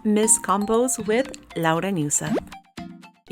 Misc Combos with Laura Nusa.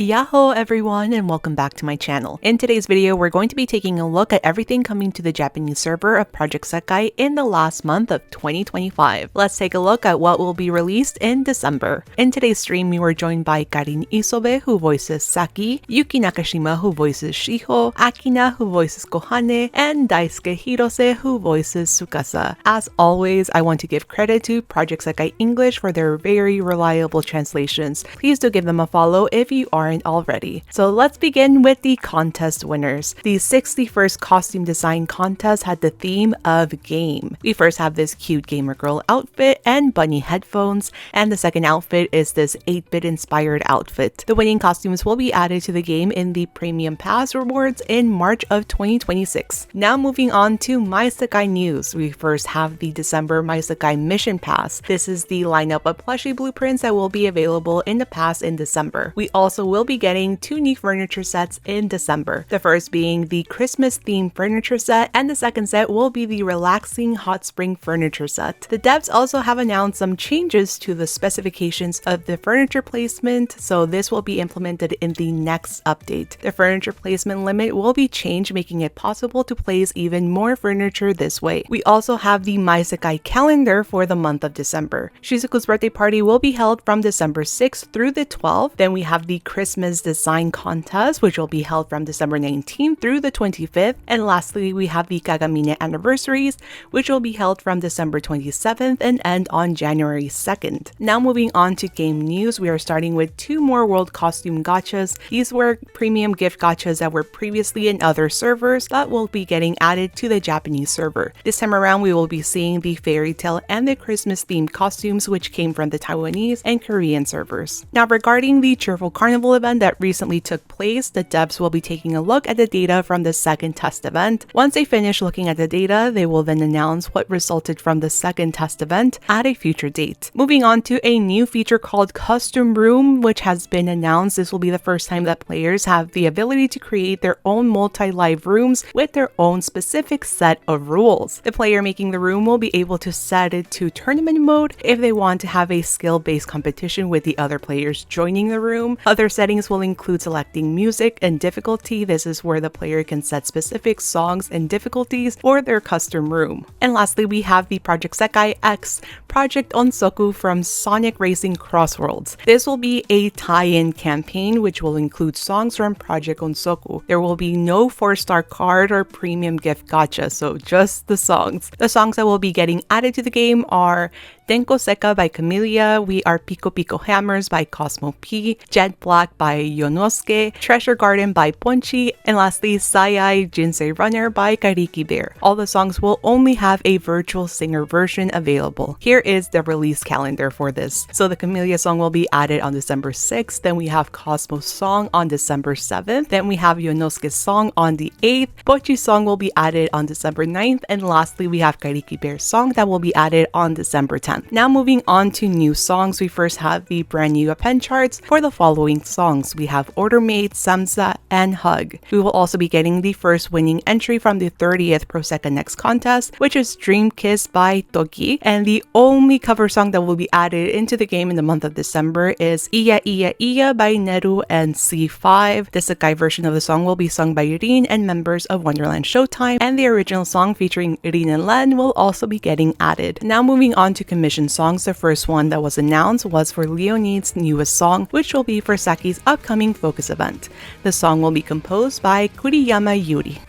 Yahoo everyone, and welcome back to my channel. In today's video, we're going to be taking a look at everything coming to the Japanese server of Project Sekai in the last month of 2025. Let's take a look at what will be released in December. In today's stream, we were joined by Karin Isobe, who voices Saki, Yuki Nakashima, who voices Shiho, Akina, who voices Kohane, and Daisuke Hirose, who voices Tsukasa. As always, I want to give credit to Project Sekai English for their very reliable translations. Please do give them a follow if you aren't already. So let's begin with the contest winners. The 61st costume design contest had the theme of game. We first have this cute gamer girl outfit and bunny headphones, and the second outfit is this 8-bit inspired outfit. The winning costumes will be added to the game in the Premium Pass rewards in March of 2026. Now moving on to My Sekai news. We first have the December My Sekai Mission Pass. This is the lineup of plushie blueprints that will be available in the pass in December. We also will be getting 2 new furniture sets in December. The first being the Christmas themed furniture set, and the second set will be the relaxing hot spring furniture set. The devs also have announced some changes to the specifications of the furniture placement, so this will be implemented in the next update. The furniture placement limit will be changed, making it possible to place even more furniture this way. We also have the My Sekai calendar for the month of December. Shizuku's birthday party will be held from December 6th through the 12th. Then we have the Christmas design contest, which will be held from December 19th through the 25th. And lastly, we have the Kagamine anniversaries, which will be held from December 27th and end on January 2nd. Now moving on to game news, we are starting with 2 more world costume gachas. These were premium gift gachas that were previously in other servers that will be getting added to the Japanese server. This time around, we will be seeing the fairy tale and the Christmas themed costumes, which came from the Taiwanese and Korean servers. Now regarding the Cheerful Carnival event that recently took place, the devs will be taking a look at the data from the second test event. Once they finish looking at the data, they will then announce what resulted from the second test event at a future date. Moving on to a new feature called Custom Room, which has been announced. This will be the first time that players have the ability to create their own multi-live rooms with their own specific set of rules. The player making the room will be able to set it to tournament mode if they want to have a skill-based competition with the other players joining the room. Other settings will include selecting music and difficulty. This is where the player can set specific songs and difficulties for their custom room. And lastly, we have the Project Sekai X Project Onsoku from Sonic Racing CrossWorlds. This will be a tie-in campaign which will include songs from Project Onsoku. There will be no 4-star card or premium gift gacha, so just the songs. The songs that will be getting added to the game are Denko Seka by Camellia, We Are Pico Pico Hammers by Cosmo P, Jet Black by Yonosuke, Treasure Garden by Ponchi, and lastly Sayai Jinsei Runner by Kariki Bear. All the songs will only have a virtual singer version available. Here is the release calendar for this. So the Camellia song will be added on December 6th, then we have Cosmo's song on December 7th, then we have Yonosuke's song on the 8th, Ponchi's song will be added on December 9th, and lastly we have Kariki Bear's song that will be added on December 10th. Now moving on to new songs, we first have the brand new append charts for the following songs. We have Order Mate, Samsa, and Hug. We will also be getting the first winning entry from the 30th Prosecca Next contest, which is Dream Kiss by Toki, and the only cover song that will be added into the game in the month of December is Iya Iya Iya by Neru and C5. The Sekai version of the song will be sung by Rin and members of Wonderland Showtime, and the original song featuring Rin and Len will also be getting added. Now moving on to commission songs, the first one that was announced was for Leonid's newest song, which will be for Saki's upcoming Focus event. The song will be composed by Kuriyama Yuri.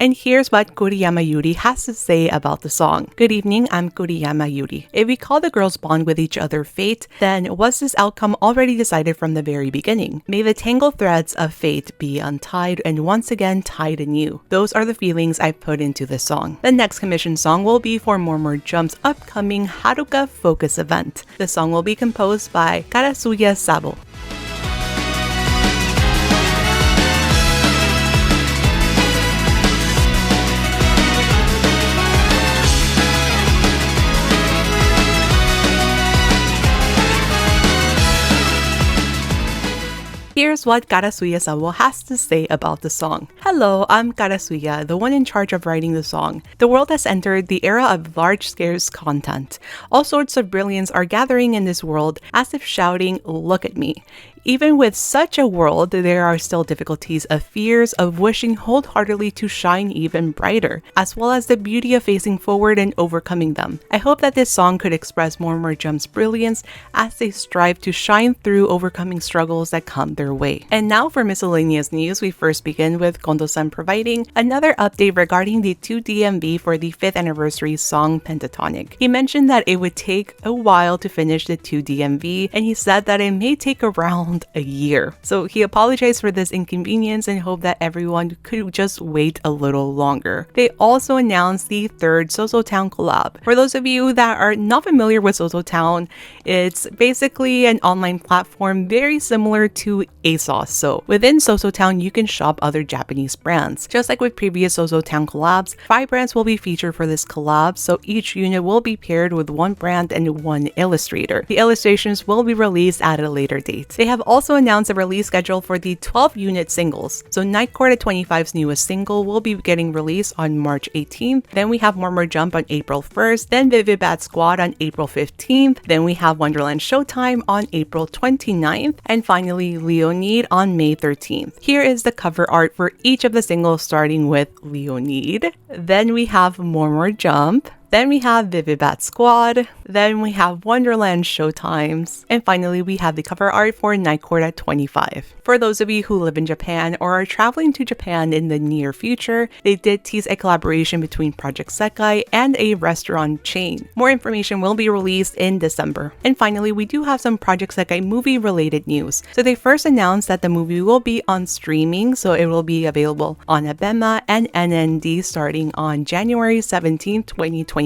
And here's what Kuriyama Yuri has to say about the song. Good evening, I'm Kuriyama Yuri. If we call the girls bond with each other fate, then was this outcome already decided from the very beginning? May the tangled threads of fate be untied and once again tied anew. Those are the feelings I put into this song. The next commissioned song will be for Murmur Jump's upcoming Haruka Focus event. The song will be composed by Karasuya Sabo. Here's what Karasuya-sama has to say about the song. Hello, I'm Karasuya, the one in charge of writing the song. The world has entered the era of large-scale content. All sorts of brilliance are gathering in this world as if shouting, "Look at me." Even with such a world, there are still difficulties of fears of wishing wholeheartedly to shine even brighter, as well as the beauty of facing forward and overcoming them. I hope that this song could express lunnaBGM's brilliance as they strive to shine through overcoming struggles that come their way. And now for miscellaneous news, we first begin with Kondo-san providing another update regarding the 2DMV for the 5th anniversary song Pentatonic. He mentioned that it would take a while to finish the 2DMV, and he said that it may take around a year. So he apologized for this inconvenience and hoped that everyone could just wait a little longer. They also announced the 3rd Sosotown collab. For those of you that are not familiar with Sosotown, it's basically an online platform very similar to ASOS. So within Sosotown, you can shop other Japanese brands. Just like with previous Sosotown collabs, 5 brands will be featured for this collab, so each unit will be paired with one brand and one illustrator. The illustrations will be released at a later date. They have also announced a release schedule for the 12-unit singles. So Night Court at 25's newest single will be getting released on March 18th. Then we have Jump on April 1st. Then Vivid Bad Squad on April 15th. Then we have Wonderland Showtime on April 29th. And finally, Leonid on May 13th. Here is the cover art for each of the singles, starting with Leonid. Then we have Jump. Then we have Vivid Bat Squad. Then we have Wonderland Showtimes. And finally, we have the cover art for Night Court at 25. For those of you who live in Japan or are traveling to Japan in the near future, they did tease a collaboration between Project Sekai and a restaurant chain. More information will be released in December. And finally, we do have some Project Sekai movie related news. So they first announced that the movie will be on streaming, so it will be available on ABEMA and NND starting on January 17, 2026.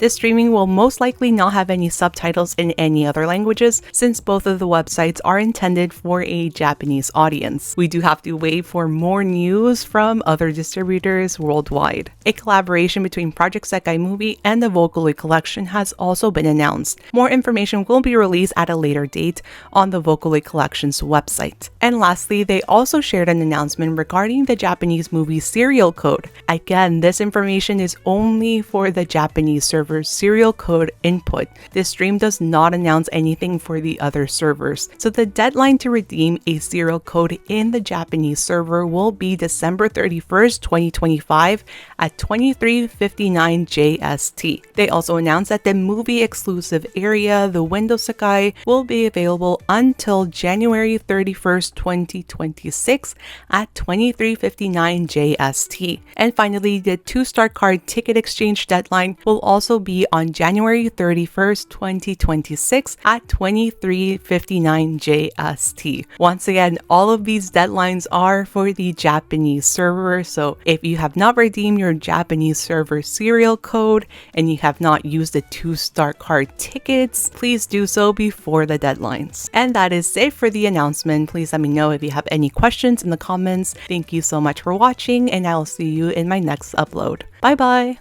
This streaming will most likely not have any subtitles in any other languages, since both of the websites are intended for a Japanese audience. We do have to wait for more news from other distributors worldwide. A collaboration between Project Sekai Movie and the Vocaloid Collection has also been announced. More information will be released at a later date on the Vocaloid Collection's website. And lastly, they also shared an announcement regarding the Japanese movie serial code. Again, this information is only for the Japanese server's serial code input. This stream does not announce anything for the other servers. So the deadline to redeem a serial code in the Japanese server will be December 31st, 2025 at 23:59 JST. They also announced that the movie exclusive area, the Windows Sekai, will be available until January 31st, 2026 at 23:59 JST. And finally, the 2-star card ticket exchange deadline will also be on January 31st, 2026 at 23:59 JST. Once again, all of these deadlines are for the Japanese server, so if you have not redeemed your Japanese server serial code and you have not used the 2-star card tickets, please do so before the deadlines. And that is it for the announcement. Please let me know if you have any questions in the comments. Thank you so much for watching, and I'll see you in my next upload. Bye bye!